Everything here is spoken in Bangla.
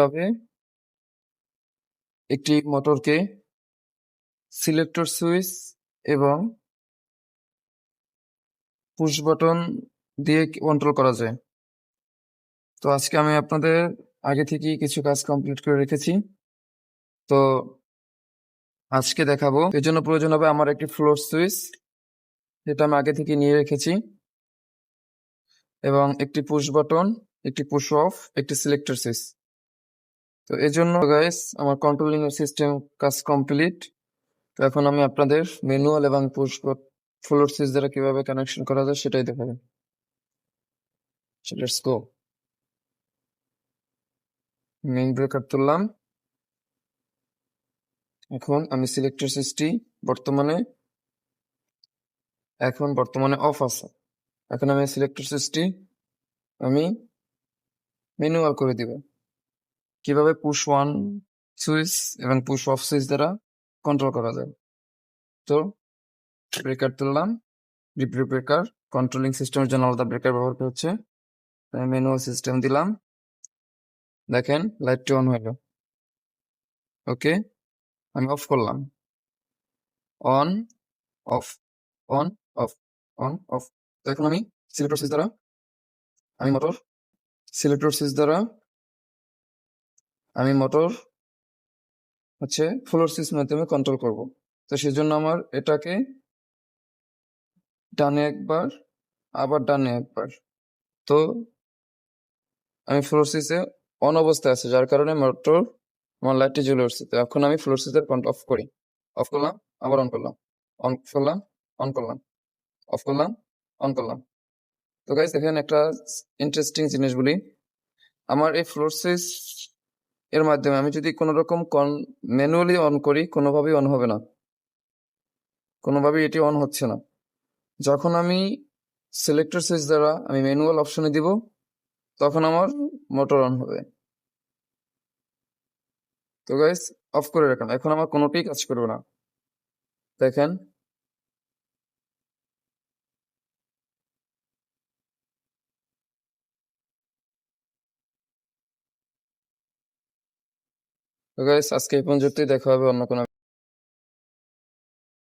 তবে একটি মোটরকে সিলেক্টর সুইচ এবং পুশ বাটন দিয়ে কন্ট্রোল করা যায়। তো আজকে আমি আপনাদের আগে থেকেই কিছু কাজ কমপ্লিট করে রেখেছি, তো আজকে দেখাবো। এর জন্য প্রয়োজন হবে আমার একটি ফ্লোর সুইচ, যেটা আমি আগে থেকে নিয়ে রেখেছি, এবং একটি পুশ বাটন, একটি পুশ অফ, একটি সিলেক্টর সুইচ। তো এর জন্য গাইস আমার কন্ট্রোলিং এর সিস্টেম কাজ কমপ্লিট। তো এখন আমি আপনাদের ম্যানুয়াল এবং পুশ ফ্লোর সুইচ দ্বারা কিভাবে কানেকশন করা যায় সেটাই দেখাবো। Let's go. মেইন ব্রেকার তুললাম। এখন আমি সিলেক্টর সুইচটি বর্তমানে অফ আছে। এখন আমি সিলেক্টর সুইচটি আমি ম্যানুয়াল করে দিব। কিভাবে পুশ ওয়ান সুইচ এবং পুশ অফ সুইচ দ্বারা কন্ট্রোল করা যায়। তো ব্রেকার তুললাম, রিপ্লে ব্রেকার, কন্ট্রোলিং সিস্টেমের জন্য আলাদা ব্রেকার ব্যবহার করা হচ্ছে। ম্যানুয়াল সিস্টেম দিলাম, দেখেন লাইটটি অন হলো। ওকে, আমি অফ করলাম। On of, on of, on of. এখন আমি সিলেক্টর সুইচ দ্বারা আমি মোটর হচ্ছে ফ্লোর সুইচ মাধ্যমে কন্ট্রোল করব। তো সেজন্য আমার এটাকে ডানে একবার, আবার ডানে একবার। তো আমি ফ্লোর সুইচে অন অবস্থায় আছে, যার কারণে মোটর আমার লাইটটি জ্বলে উঠছে। তো এখন আমি ফ্লোর সুইচের অফ করি। অফ করলাম, আবার অন করলাম, অন করলাম, অন করলাম, অফ করলাম, অন করলাম। তো গাইস এখানে একটা ইন্টারেস্টিং জিনিস বলি। আমার এই ফ্লোর সুইচ এর মাধ্যমে আমি যদি কোনো রকম ম্যানুয়ালি অন করি, কোনোভাবেই অন হবে না, কোনোভাবেই এটি অন হচ্ছে না। যখন আমি সিলেক্টর সুইচ দ্বারা আমি ম্যানুয়াল অপশনে দিব, তখন আমার মোটর অন হবে। তো গাইস অফ করে রাখলাম, এখন আমার কোনোটাই কাজ করবে না। দেখেন, তো গাইস আজকে এই পর্যন্তই, দেখা হবে অন্য কোনো